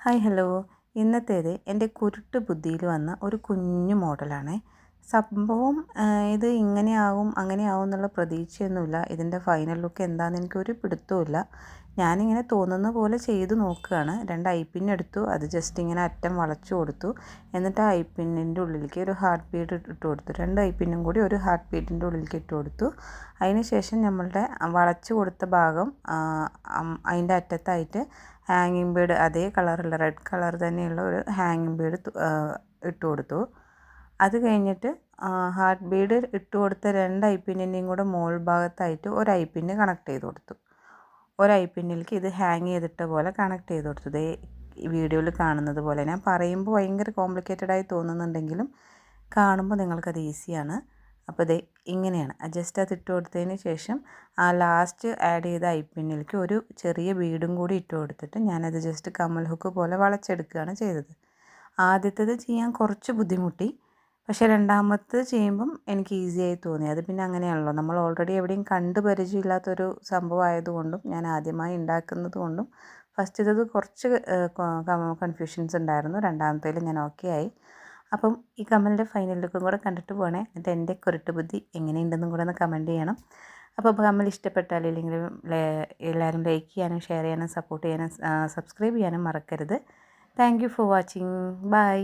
Hi hello. ഇന്നത്തേത് എൻ്റെ കുരുട്ട് ബുദ്ധിയിൽ വന്ന ഒരു കുഞ്ഞു മോഡലാണ്. സംഭവം ഇത് ഇങ്ങനെയാവും അങ്ങനെയാവും എന്നുള്ള പ്രതീക്ഷയൊന്നുമില്ല. ഇതിൻ്റെ ഫൈനൽ ലുക്ക് എന്താണെന്ന് എനിക്കൊരു പിടുത്തവുമില്ല. ഞാനിങ്ങനെ തോന്നുന്ന പോലെ ചെയ്ത് നോക്കുകയാണ്. 2 ഐപ്പിൻ എടുത്തു, അത് ജസ്റ്റ് ഇങ്ങനെ അറ്റം വളച്ചു കൊടുത്തു. എന്നിട്ട് ആ ഐപ്പിന്നിൻ്റെ ഉള്ളിലേക്ക് ഒരു ഹാർട്ട് ബീഡ് ഇട്ട് കൊടുത്തു. 2 ഐപ്പിന്നും കൂടി ഒരു ഹാർട്ട് ബീഡിൻ്റെ ഉള്ളിലേക്ക് ഇട്ട് കൊടുത്തു. അതിന് ശേഷം നമ്മളുടെ വളച്ചു കൊടുത്ത ഭാഗം അതിൻ്റെ അറ്റത്തായിട്ട് ഹാങ്ങിങ് ബീഡ്, അതേ കളറുള്ള റെഡ് കളർ തന്നെയുള്ള ഒരു ഹാങ്ങിങ് ബീഡ് ഇട്ട് കൊടുത്തു. അത് കഴിഞ്ഞിട്ട് ഹാർട്ട് ബീഡ് ഇട്ട് കൊടുത്ത 2 ഐപ്പിന്നിൻ്റെയും കൂടെ മുകൾ ഭാഗത്തായിട്ട് ഒരു ഐപ്പിന്ന് കണക്ട് ചെയ്ത് കൊടുത്തു. ഒരു ഐപ്പിന്നിലേക്ക് ഇത് ഹാങ് ചെയ്തിട്ട പോലെ കണക്ട് ചെയ്ത് കൊടുത്തു. ഇതേ വീഡിയോയിൽ കാണുന്നത് പോലെ. ഞാൻ പറയുമ്പോൾ ഭയങ്കര കോംപ്ലിക്കേറ്റഡായി തോന്നുന്നുണ്ടെങ്കിലും കാണുമ്പോൾ നിങ്ങൾക്കത് ഈസിയാണ്. അപ്പോൾ ദേ ഇങ്ങനെയാണ്. ജസ്റ്റ് അത് ഇട്ട് കൊടുത്തതിന് ശേഷം ആ ലാസ്റ്റ് ആഡ് ചെയ്ത ഐപ്പിന്നിലേക്ക് ഒരു ചെറിയ ബീഡും കൂടി ഇട്ട് കൊടുത്തിട്ട് ഞാനത് ജസ്റ്റ് കമ്മൽ ഹുക്ക് പോലെ വളച്ചെടുക്കുകയാണ് ചെയ്തത്. ആദ്യത്തേത് ചെയ്യാൻ കുറച്ച് ബുദ്ധിമുട്ടി, പക്ഷേ രണ്ടാമത്തേത് ചെയ്യുമ്പം എനിക്ക് ഈസിയായി തോന്നി. അത് പിന്നെ അങ്ങനെയാണല്ലോ, നമ്മൾ ഓൾറെഡി എവിടെയും കണ്ട് പരിചയമില്ലാത്തൊരു സംഭവം ആയതുകൊണ്ടും ഞാൻ ആദ്യമായി ഉണ്ടാക്കുന്നത് കൊണ്ടും ഫസ്റ്റത്തേത് കുറച്ച് കൺഫ്യൂഷൻസ് ഉണ്ടായിരുന്നു. രണ്ടാമത്തേതിൽ ഞാൻ ഓക്കെ ആയി. അപ്പം ഈ കമ്മലിൻ്റെ ഫൈനൽ ലുക്കും കൂടെ കണ്ടിട്ട് പോകണേ. എന്നിട്ട് എൻ്റെ കുരുട്ട് ബുദ്ധി എങ്ങനെയുണ്ടെന്നും കൂടെ ഒന്ന് കമൻറ്റ് ചെയ്യണം. അപ്പോൾ കമ്മൽ ഇഷ്ടപ്പെട്ടാൽ ഇല്ലെങ്കിലും എല്ലാവരും ലൈക്ക് ചെയ്യാനും ഷെയർ ചെയ്യാനും സപ്പോർട്ട് ചെയ്യാനും സബ്സ്ക്രൈബ് ചെയ്യാനും മറക്കരുത്. Thank you for watching. By.